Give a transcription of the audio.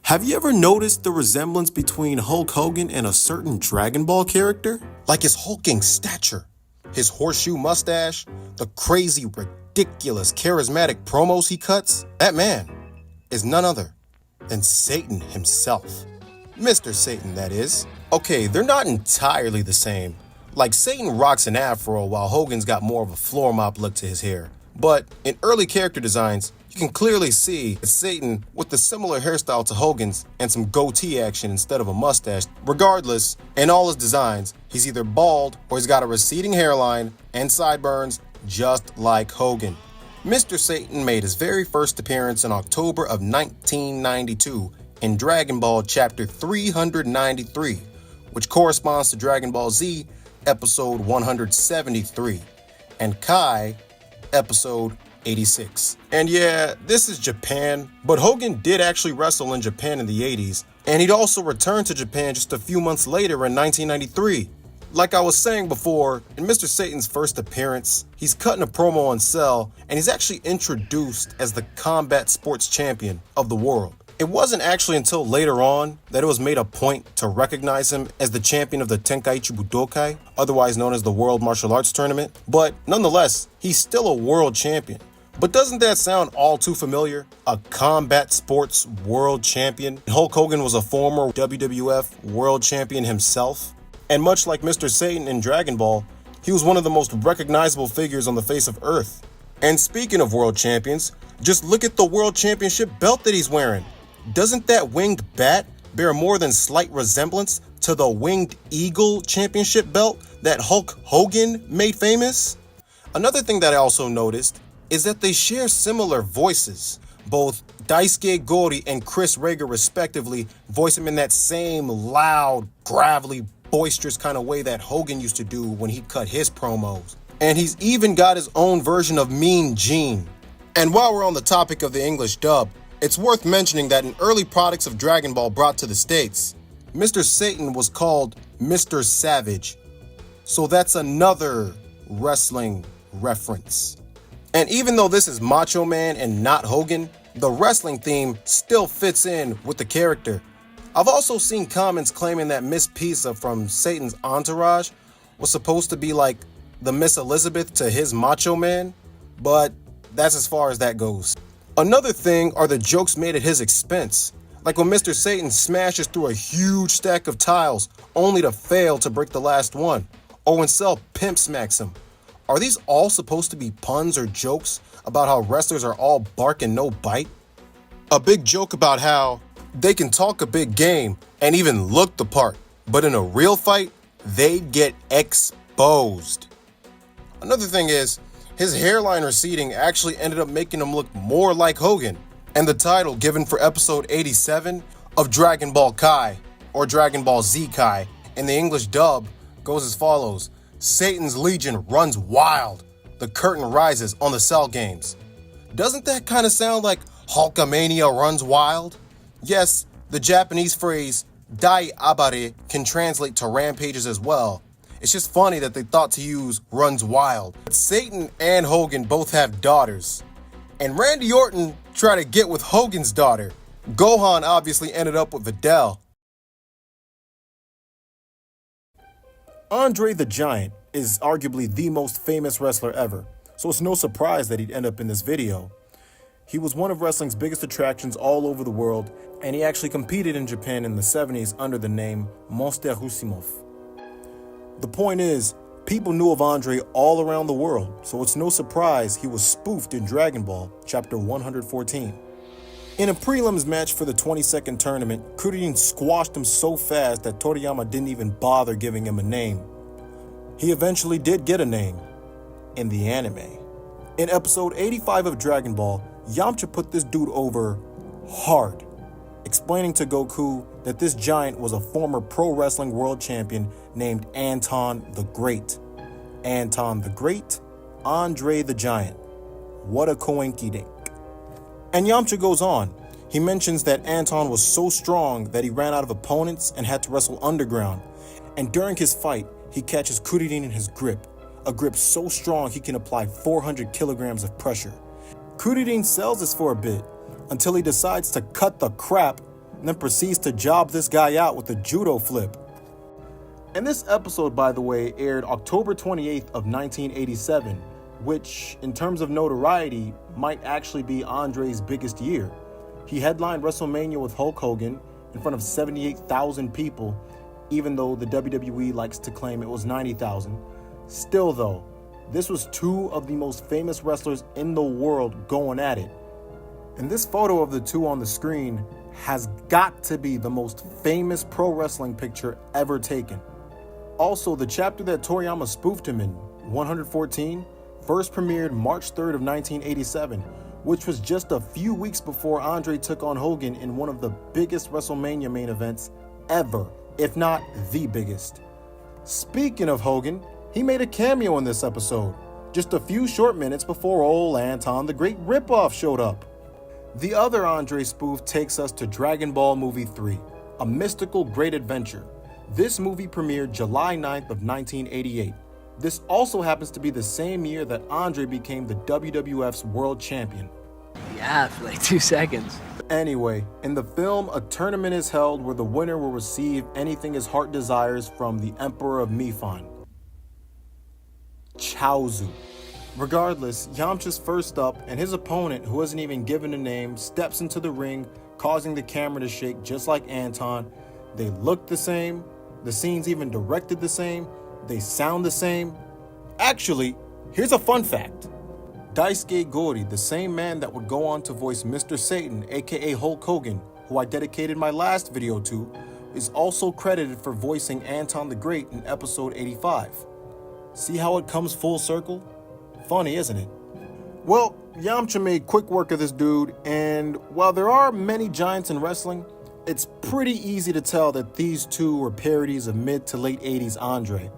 Have you ever noticed the resemblance between Hulk Hogan and a certain Dragon Ball character? Like his hulking stature, his horseshoe mustache, the crazy, ridiculous, charismatic promos he cuts. That man is none other than Satan himself. Mr. Satan, that is. Okay, they're not entirely the same. Like Satan rocks an afro while Hogan's got more of a floor mop look to his hair. But in early character designs, you can clearly see Satan with a similar hairstyle to Hogan's and some goatee action instead of a mustache. Regardless, in all his designs, he's either bald or he's got a receding hairline and sideburns just like Hogan. Mr. Satan made his very first appearance in October of 1992 in Dragon Ball Chapter 393, which corresponds to Dragon Ball Z Episode 173, and Kai Episode 86. And yeah, this is Japan, but Hogan did actually wrestle in Japan in the 80s, and he'd also returned to Japan just a few months later in 1993. Like I was saying before, in Mr. Satan's first appearance, he's cutting a promo on Cell, and he's actually introduced as the combat sports champion of the world. It wasn't actually until later on that it was made a point to recognize him as the champion of the Tenkaichi Budokai, otherwise known as the World Martial Arts Tournament, but nonetheless, he's still a world champion. But doesn't that sound all too familiar? A combat sports world champion? Hulk Hogan was a former WWF world champion himself. And much like Mr. Satan in Dragon Ball, he was one of the most recognizable figures on the face of Earth. And speaking of world champions, just look at the world championship belt that he's wearing. Doesn't that winged bat bear more than slight resemblance to the winged eagle championship belt that Hulk Hogan made famous? Another thing that I also noticed is that they share similar voices. Both Daisuke Gori and Chris Rager respectively voice him in that same loud, gravelly, boisterous kind of way that Hogan used to do when he cut his promos. And he's even got his own version of Mean Gene. And while we're on the topic of the English dub, it's worth mentioning that in early products of Dragon Ball brought to the States, Mr. Satan was called Mr. Savage. So that's another wrestling reference. And even though this is Macho Man and not Hogan, the wrestling theme still fits in with the character. I've also seen comments claiming that Miss Pizza from Satan's entourage was supposed to be like the Miss Elizabeth to his Macho Man, but that's as far as that goes. Another thing are the jokes made at his expense, like when Mr. Satan smashes through a huge stack of tiles only to fail to break the last one, or when Cell pimp smacks him. Are these all supposed to be puns or jokes about how wrestlers are all bark and no bite? A big joke about how they can talk a big game and even look the part, but in a real fight, they get exposed. Another thing is, his hairline receding actually ended up making him look more like Hogan. And the title given for episode 87 of Dragon Ball Kai, or Dragon Ball Z Kai, in the English dub goes as follows: Satan's Legion runs wild. The curtain rises on the Cell games. Doesn't that kind of sound like Hulkamania runs wild? Yes, the Japanese phrase Dai Abare can translate to rampages as well. It's just funny that they thought to use runs wild. But Satan and Hogan both have daughters. And Randy Orton tried to get with Hogan's daughter. Gohan obviously ended up with Videl. Andre the Giant is arguably the most famous wrestler ever, so it's no surprise that he'd end up in this video. He was one of wrestling's biggest attractions all over the world, and he actually competed in Japan in the 70s under the name Monster Husimov. The point is, people knew of Andre all around the world, so it's no surprise he was spoofed in Dragon Ball Chapter 114. In a prelims match for the 22nd tournament, Kuririn squashed him so fast that Toriyama didn't even bother giving him a name. He eventually did get a name in the anime. In episode 85 of Dragon Ball, Yamcha put this dude over hard, explaining to Goku that this giant was a former pro wrestling world champion named Anton the Great. Anton the Great, Andre the Giant. What a coinky-dink. And Yamcha goes on. He mentions that Anton was so strong that he ran out of opponents and had to wrestle underground. And during his fight, he catches Kuririn in his grip, a grip so strong he can apply 400 kilograms of pressure. Kuririn sells this for a bit, until he decides to cut the crap and then proceeds to job this guy out with a judo flip. And this episode, by the way, aired October 28th of 1987, which, in terms of notoriety, might actually be Andre's biggest year. He headlined WrestleMania with Hulk Hogan in front of 78,000 people, even though the WWE likes to claim it was 90,000. Still though, this was two of the most famous wrestlers in the world going at it. And this photo of the two on the screen has got to be the most famous pro wrestling picture ever taken. Also, the chapter that Toriyama spoofed him in, 114, first premiered March 3rd of 1987, which was just a few weeks before Andre took on Hogan in one of the biggest WrestleMania main events ever, if not the biggest. Speaking of Hogan, he made a cameo in this episode, just a few short minutes before old Anton the Great Ripoff showed up. The other Andre spoof takes us to Dragon Ball Movie 3, A Mystical Great Adventure. This movie premiered July 9th of 1988. This also happens to be the same year that Andre became the WWF's world champion. Yeah, for like 2 seconds. Anyway, in the film, a tournament is held where the winner will receive anything his heart desires from the Emperor of Mifan, Chaozu. Regardless, Yamcha's first up, and his opponent, who wasn't even given a name, steps into the ring, causing the camera to shake just like Anton. They look the same, the scene's even directed the same, they sound the same. Actually, here's a fun fact. Daisuke Gori, the same man that would go on to voice Mr. Satan, aka Hulk Hogan, who I dedicated my last video to, is also credited for voicing Anton the Great in episode 85. See how it comes full circle? Funny, isn't it? Well, Yamcha made quick work of this dude, and while there are many giants in wrestling, it's pretty easy to tell that these two were parodies of mid to late 80s Andre.